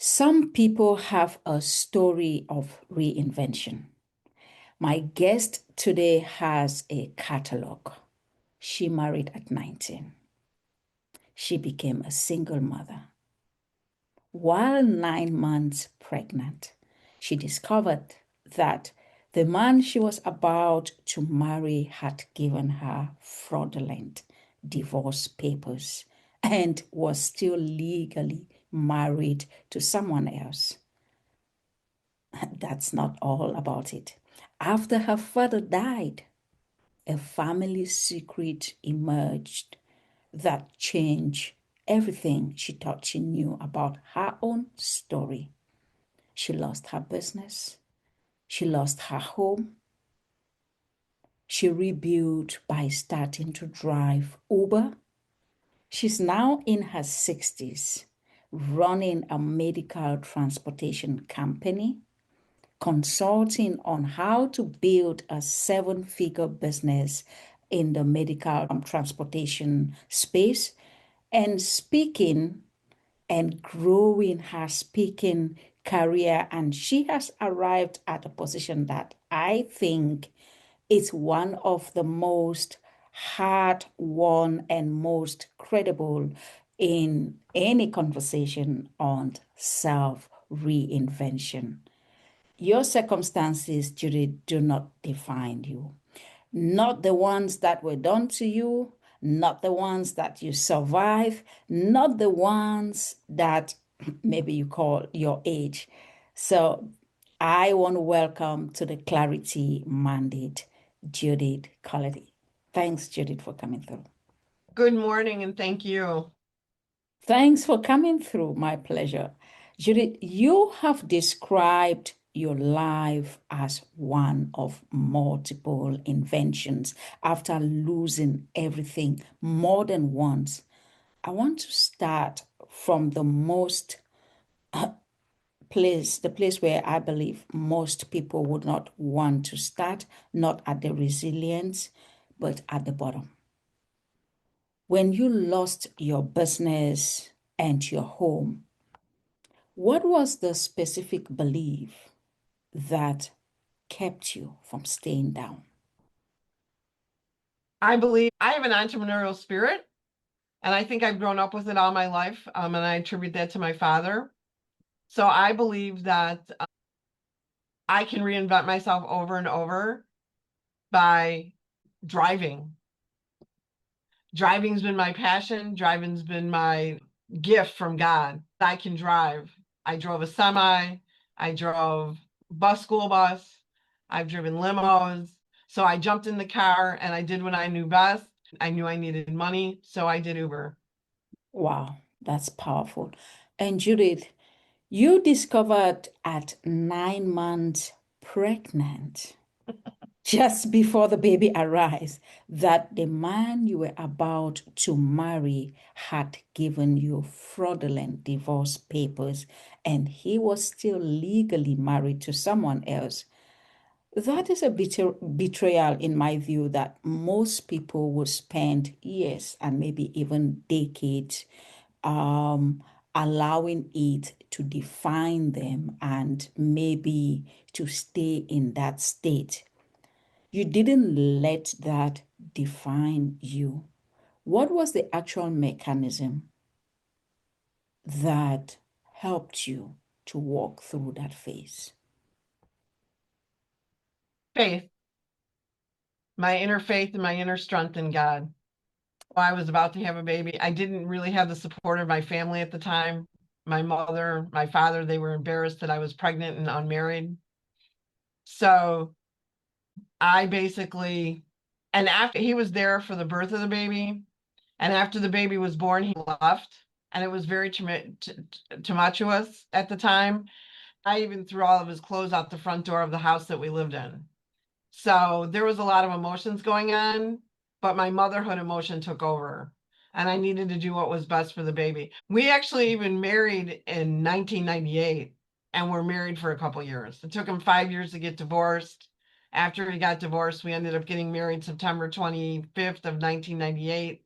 Some people have a story of reinvention. My guest today has a catalog. She married at 19. She became a single mother. While 9 months pregnant, she discovered that the man she was about to marry had given her fraudulent divorce papers and was still legally married to someone else. That's not all about it. After her father died, a family secret emerged that changed everything she thought she knew about her own story. She lost her business. She lost her home. She rebuilt by starting to drive Uber. She's now in her 60s, running a medical transportation company, consulting on how to build a seven-figure business in the medical transportation space, and speaking and growing her speaking career. And she has arrived at a position that I think is one of the most hard won and most credible in any conversation on self reinvention. Your circumstances, Judith, do not define you. Not the ones that were done to you, not the ones that you survive, not the ones that maybe you call your age. So I want to welcome to the Clarity Mandate, Judith Coletti. Thanks, Judith, for coming through. Good morning and thank you. Thanks for coming through. My pleasure. Judith, you have described your life as one of multiple inventions after losing everything more than once. I want to start from the place where I believe most people would not want to start, not at the resilience, but at the bottom. When you lost your business and your home, what was the specific belief that kept you from staying down? I believe I have an entrepreneurial spirit, and I think I've grown up with it all my life, and I attribute that to my father. So I believe that I can reinvent myself over and over by driving. Driving's been my passion. Driving's been my gift from God. I can drive. I drove a semi. I drove school bus. I've driven limos. So I jumped in the car and I did what I knew best. I knew I needed money, so I did Uber. Wow, that's powerful. And Judith, you discovered at 9 months pregnant, just before the baby arrives, that the man you were about to marry had given you fraudulent divorce papers and he was still legally married to someone else. That is a betrayal, in my view, that most people would spend years and maybe even decades um, allowing it to define them and maybe to stay in that state. You didn't let that define you. What was the actual mechanism that helped you to walk through that phase? Faith, my inner faith and my inner strength in God. I was about to have a baby. I didn't really have the support of my family at the time. My mother, my father, they were embarrassed that I was pregnant and unmarried. So I basically, and after he was there for the birth of the baby, and after the baby was born, he left. And it was very tumultuous at the time. I even threw all of his clothes out the front door of the house that we lived in. So there was a lot of emotions going on, but my motherhood emotion took over. And I needed to do what was best for the baby. We actually even married in 1998 and were married for a couple years. It took him 5 years to get divorced. After he got divorced, we ended up getting married September 25th of 1998.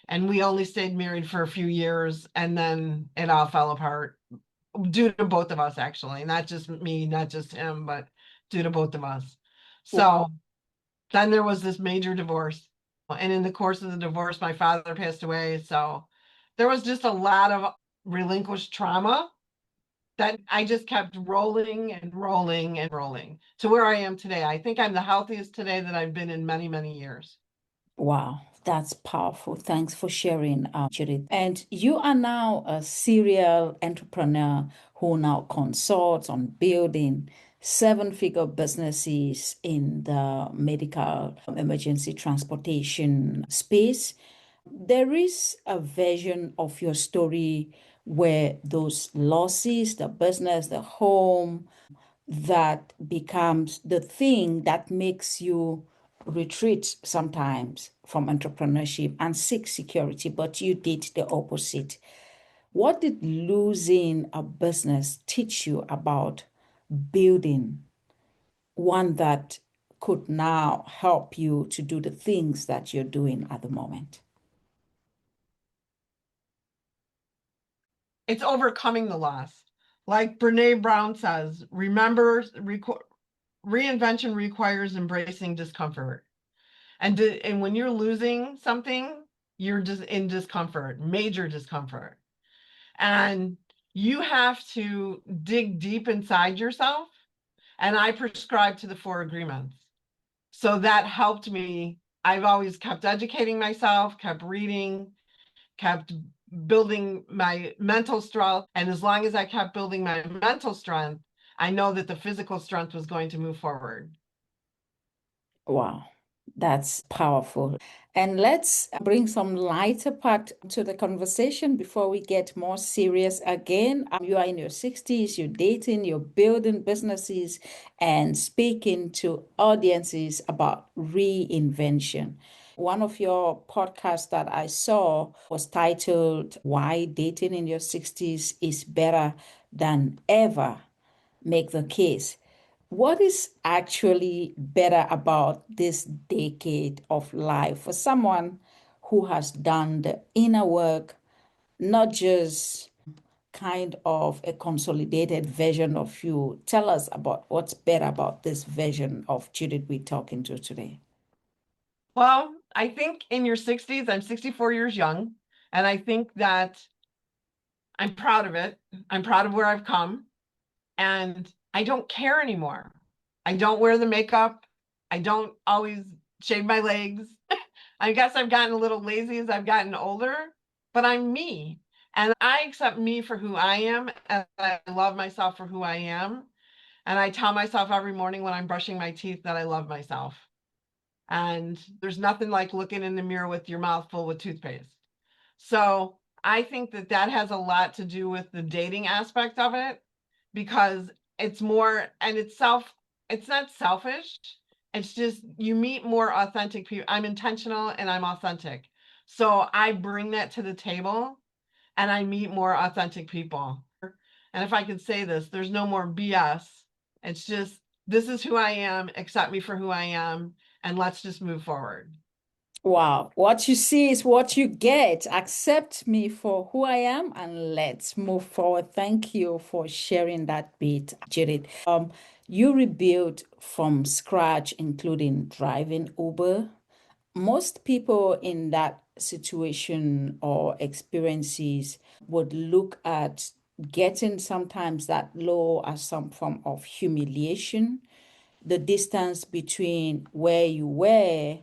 And we only stayed married for a few years and then it all fell apart. due to both of us, actually, not just me, not just him, but due to both of us. Wow. So then there was this major divorce. And in the course of the divorce, my father passed away. So there was just a lot of relinquished trauma that I just kept rolling and rolling and rolling to where I am today. I think I'm the healthiest today that I've been in many, many years. Wow, that's powerful. Thanks for sharing, Judith. And you are now a serial entrepreneur who now consults on building seven-figure businesses in the medical emergency transportation space. There is a version of your story where those losses, the business, the home, that becomes the thing that makes you retreat sometimes from entrepreneurship and seek security, but you did the opposite. What did losing a business teach you about building one that could now help you to do the things that you're doing at the moment? It's overcoming the loss. Like Brene Brown says, remember, reinvention requires embracing discomfort. And when you're losing something, you're just in discomfort, major discomfort. And you have to dig deep inside yourself. And I prescribe to the four agreements. So that helped me. I've always kept educating myself, kept reading, kept building my mental strength. And as long as I kept building my mental strength, I know that the physical strength was going to move forward. Wow, that's powerful. And let's bring some lighter part to the conversation before we get more serious again. You are in your 60s, you're dating, you're building businesses, and speaking to audiences about reinvention. One of your podcasts that I saw was titled Why Dating in Your 60s is Better Than Ever. Make the case. What is actually better about this decade of life for someone who has done the inner work, not just kind of a consolidated version of you? Tell us about what's better about this version of Judith we're talking to today. Well, I think in your 60s, I'm 64 years young, and I think that I'm proud of it. I'm proud of where I've come, and I don't care anymore. I don't wear the makeup. I don't always shave my legs. I guess I've gotten a little lazy as I've gotten older, but I'm me. And I accept me for who I am, and I love myself for who I am. And I tell myself every morning when I'm brushing my teeth that I love myself. And there's nothing like looking in the mirror with your mouth full with toothpaste. So I think that that has a lot to do with the dating aspect of it because it's more, and it's not selfish. It's just you meet more authentic people. I'm intentional and I'm authentic. So I bring that to the table and I meet more authentic people. And if I could say this, there's no more BS. It's just, this is who I am, accept me for who I am, and let's just move forward. Wow, what you see is what you get. Accept me for who I am and let's move forward. Thank you for sharing that bit, Judith. You rebuilt from scratch, including driving Uber. Most people in that situation or experiences would look at getting sometimes that low as some form of humiliation, the distance between where you were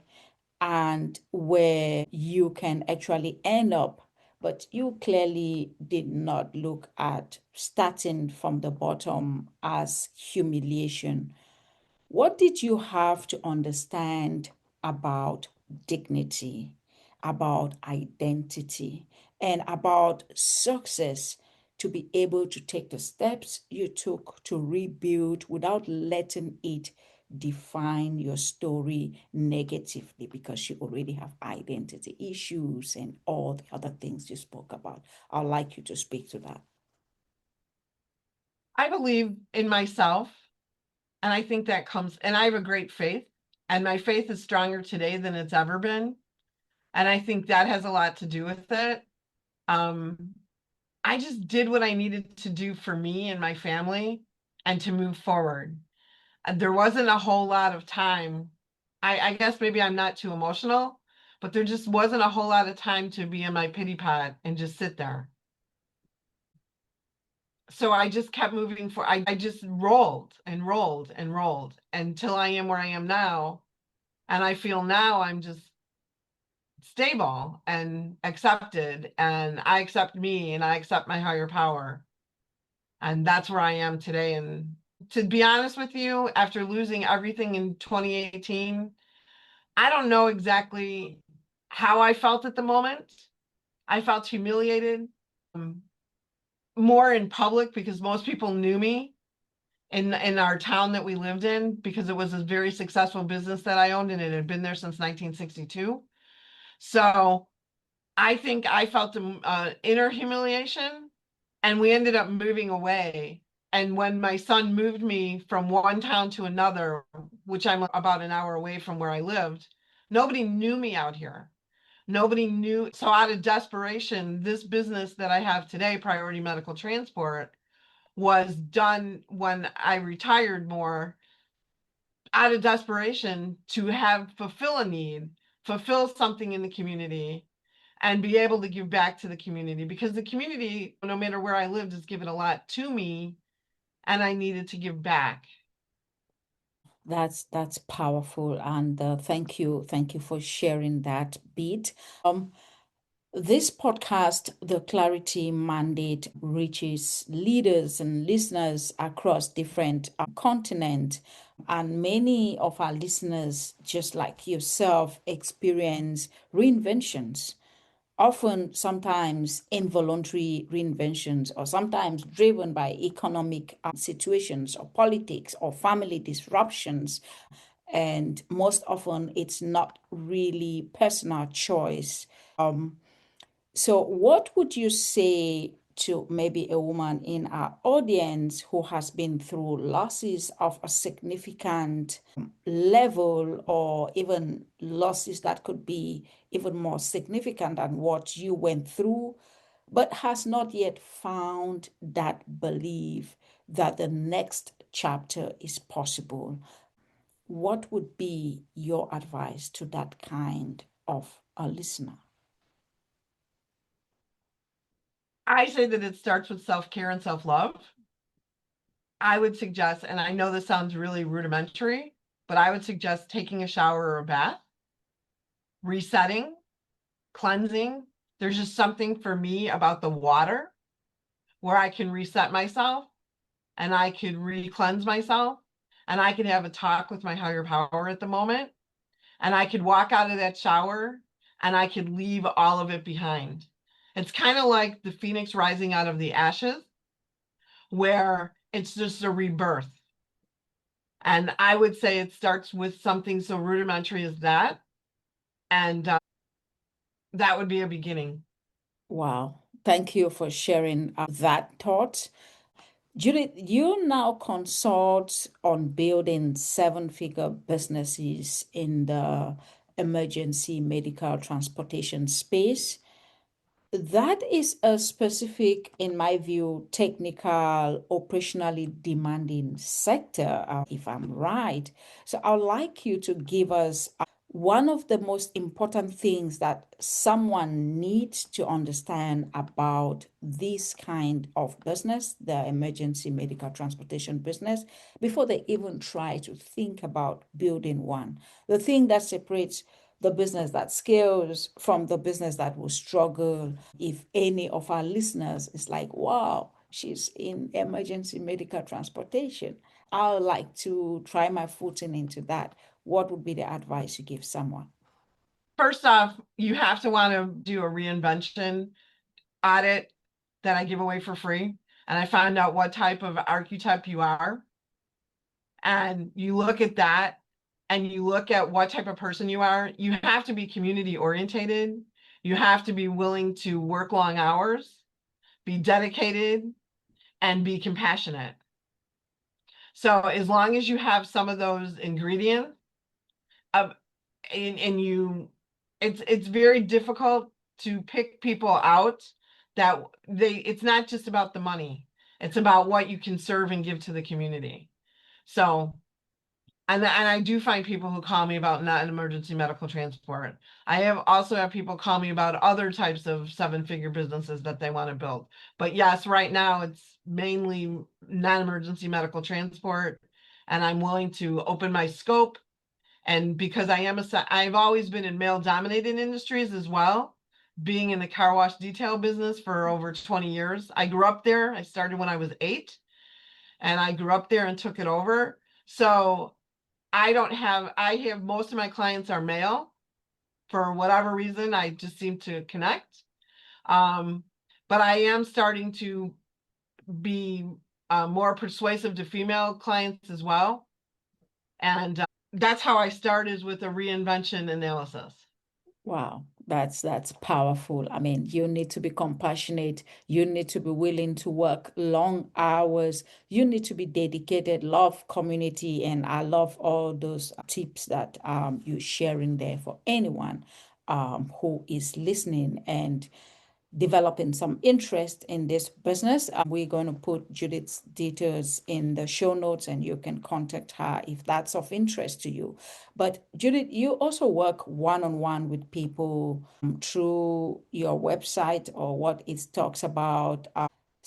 and where you can actually end up. But you clearly did not look at starting from the bottom as humiliation. What did you have to understand about dignity, about identity, and about success to be able to take the steps you took to rebuild without letting it define your story negatively because you already have identity issues and all the other things you spoke about? I'd like you to speak to that. I believe in myself, and I think that comes, and I have a great faith, and my faith is stronger today than it's ever been. And I think that has a lot to do with it. Um, I just did what I needed to do for me and my family and to move forward. And there wasn't a whole lot of time. I guess maybe I'm not too emotional, but there just wasn't a whole lot of time to be in my pity pot and just sit there. So I just kept moving for I just rolled and rolled and rolled until I am where I am now. And I feel now I'm just stable and accepted, and I accept me and I accept my higher power. And that's where I am today. And to be honest with you, after losing everything in 2018, I don't know exactly how I felt at the moment. I felt humiliated, um, more in public because most people knew me in our town that we lived in, because it was a very successful business that I owned and it had been there since 1962. So I think I felt inner humiliation, and we ended up moving away. And when my son moved me from one town to another, which I'm about an hour away from where I lived, nobody knew me out here. Nobody knew. So out of desperation, this business that I have today, Priority Medical Transport, was done when I retired, more out of desperation to have fulfill a need, fulfill something in the community, and be able to give back to the community, because the community, no matter where I lived, has given a lot to me, and I needed to give back. That's powerful, and thank you for sharing that bit. This podcast, the Clarity Mandate, reaches leaders and listeners across different continents. And many of our listeners, just like yourself, experience reinventions, often sometimes involuntary reinventions, or sometimes driven by economic situations or politics or family disruptions. And most often, it's not really personal choice. So, what would you say to maybe a woman in our audience who has been through losses of a significant level, or even losses that could be even more significant than what you went through, but has not yet found that belief that the next chapter is possible? What would be your advice to that kind of a listener? I say that it starts with self-care and self-love. I would suggest, and I know this sounds really rudimentary, but I would suggest taking a shower or a bath, resetting, cleansing. There's just something for me about the water where I can reset myself and I could re-cleanse myself, and I could have a talk with my higher power at the moment, and I could walk out of that shower and I could leave all of it behind. It's kind of like the phoenix rising out of the ashes, where it's just a rebirth. And I would say it starts with something so rudimentary as that. And that would be a beginning. Wow. Thank you for sharing that thought. Judith, you now consult on building seven-figure businesses in the emergency medical transportation space. That is a specific, in my view, technical, operationally demanding sector, if I'm right. So I'd like you to give us one of the most important things that someone needs to understand about this kind of business, the emergency medical transportation business, before they even try to think about building one. The thing that separates the business that scales from the business that will struggle. If any of our listeners is like, wow, she's in emergency medical transportation, I would like to try my footing into that. What would be the advice you give someone? First off, you have to want to do a reinvention audit that I give away for free. And I find out what type of archetype you are. And you look at that, and you look at what type of person you are. You have to be community orientated. You have to be willing to work long hours, be dedicated, and be compassionate. So as long as you have some of those ingredients, uh, and you, it's very difficult to pick people out that it's not just about the money. It's about what you can serve and give to the community. So, and I do find people who call me about non-emergency medical transport. I also have people call me about other types of seven-figure businesses that they want to build. But yes, right now it's mainly non-emergency medical transport, and I'm willing to open my scope. And because I've always been in male-dominated industries as well, being in the car wash detail business for over 20 years. I grew up there. I started when I was 8, and I grew up there and took it over. So I have most of my clients are male. For whatever reason, I just seem to connect. But I am starting to be more persuasive to female clients as well. And that's how I started with a reinvention analysis. Wow, that's powerful. I mean, you need to be compassionate. You need to be willing to work long hours. You need to be dedicated, love community, and I love all those tips that you're sharing there for anyone who is listening and developing some interest in this business. We're going to put Judith's details in the show notes and you can contact her if that's of interest to you. But Judith, you also work one-on-one with people through your website or what it talks about.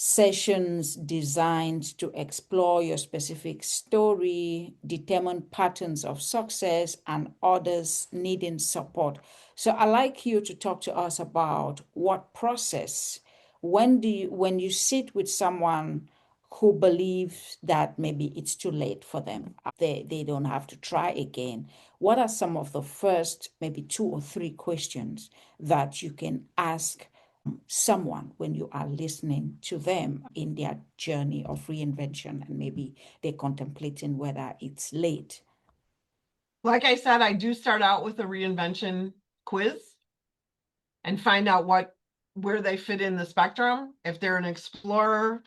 Sessions designed to explore your specific story, determine patterns of success, and others needing support. So I'd like you to talk to us about what process, when you sit with someone who believes that maybe it's too late for them, they don't have to try again. What are some of the first maybe 2 or 3 questions that you can ask someone when you are listening to them in their journey of reinvention and maybe they're contemplating whether it's late? Like I said, I do start out with a reinvention quiz and find out where they fit in the spectrum. If they're an explorer,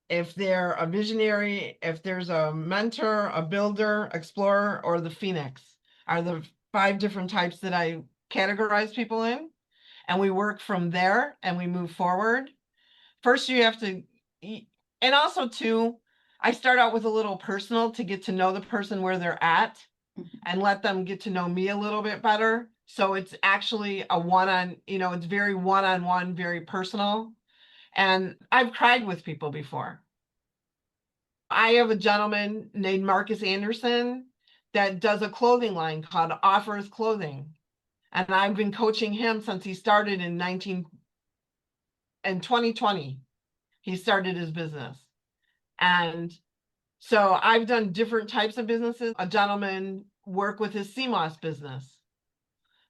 if they're a visionary, if there's a mentor, a builder, explorer, or the phoenix are the 5 different types that I categorize people in. And we work from there and we move forward. First, you have to, and also too, I start out with a little personal to get to know the person where they're at and let them get to know me a little bit better. So it's actually a it's very one-on-one, very personal. And I've cried with people before. I have a gentleman named Marcus Anderson that does a clothing line called Offers Clothing. And I've been coaching him since he started in 2020. He started his business. And so I've done different types of businesses. A gentleman work with his CMOS business.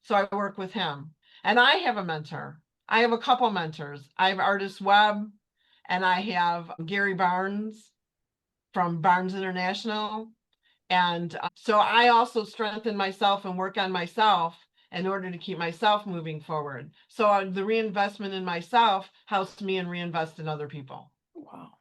So I work with him. And I have a mentor. I have a couple mentors. I have Artist Webb and I have Gary Barnes from Barnes International. And so I also strengthen myself and work on myself in order to keep myself moving forward. So the reinvestment in myself helps me and reinvest in other people. Wow.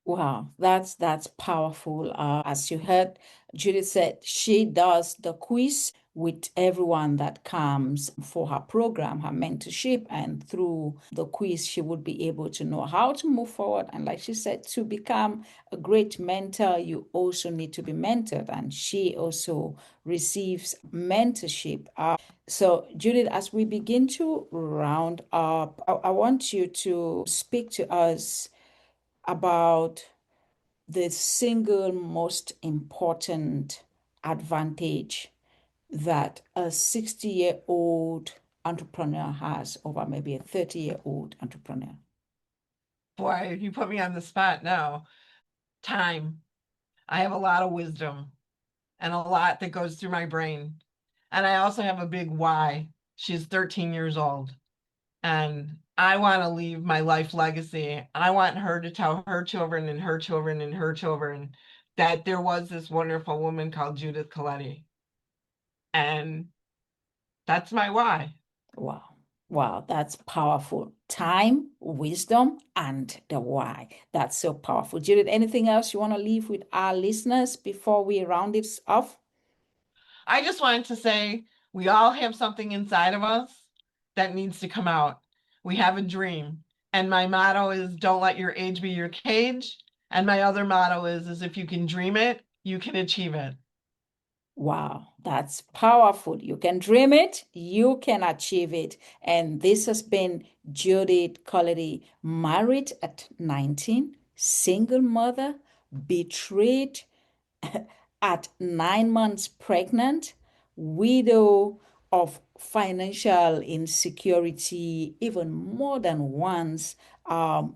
Wow, that's powerful. As you heard, Judith said she does the quiz with everyone that comes for her program, her mentorship, and through the quiz, she would be able to know how to move forward. And like she said, to become a great mentor, you also need to be mentored, and she also receives mentorship. So, Judith, as we begin to round up, I want you to speak to us about the single most important advantage that a 60-year-old entrepreneur has over maybe a 30-year-old entrepreneur? Boy, you put me on the spot now. Time. I have a lot of wisdom and a lot that goes through my brain. And I also have a big why. She's 13 years old. And I want to leave my life legacy. I want her to tell her children and her children and her children that there was this wonderful woman called Judith Coletti. And that's my why. Wow. Wow, that's powerful. Time, wisdom, and the why. That's so powerful. Judith, anything else you want to leave with our listeners before we round it off? I just wanted to say we all have something inside of us that needs to come out. We have a dream. And my motto is don't let your age be your cage. And my other motto is if you can dream it, you can achieve it. Wow, that's powerful. You can dream it, you can achieve it. And this has been Judith Coletti, married at 19, single mother, betrayed at 9 months pregnant, widow of financial insecurity, even more than once,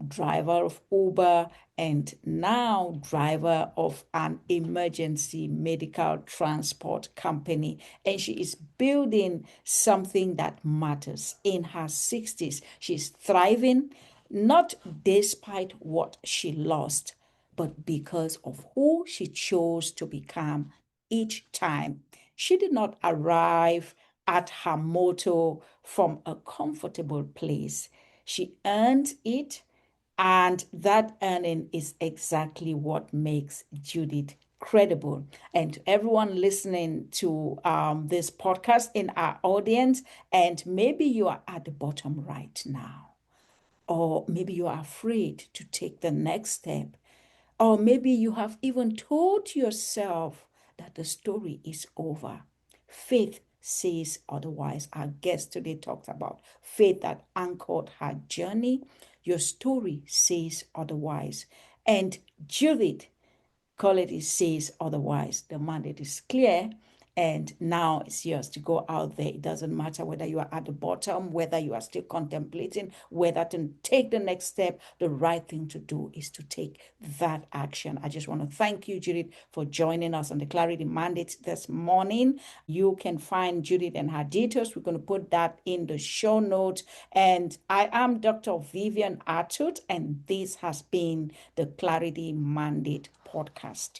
driver of Uber, and now driver of an emergency medical transport company. And she is building something that matters in her 60s. She's thriving, not despite what she lost, but because of who she chose to become each time. She did not arrive at her motto from a comfortable place. She earned it, and that earning is exactly what makes Judith credible. And to everyone listening to this podcast in our audience, and maybe you are at the bottom right now, or maybe you are afraid to take the next step, or maybe you have even told yourself that the story is over. Faith says otherwise. Our guest today talked about faith that anchored her journey. Your story says otherwise. And Judith Coletti says otherwise. The mandate is clear, and now it's yours to go out there. It doesn't matter whether you are at the bottom, whether you are still contemplating, whether to take the next step. The right thing to do is to take that action. I just want to thank you, Judith, for joining us on the Clarity Mandate this morning. You can find Judith and her details. We're going to put that in the show notes. And I am Dr. Vivian Atud, and this has been the Clarity Mandate podcast.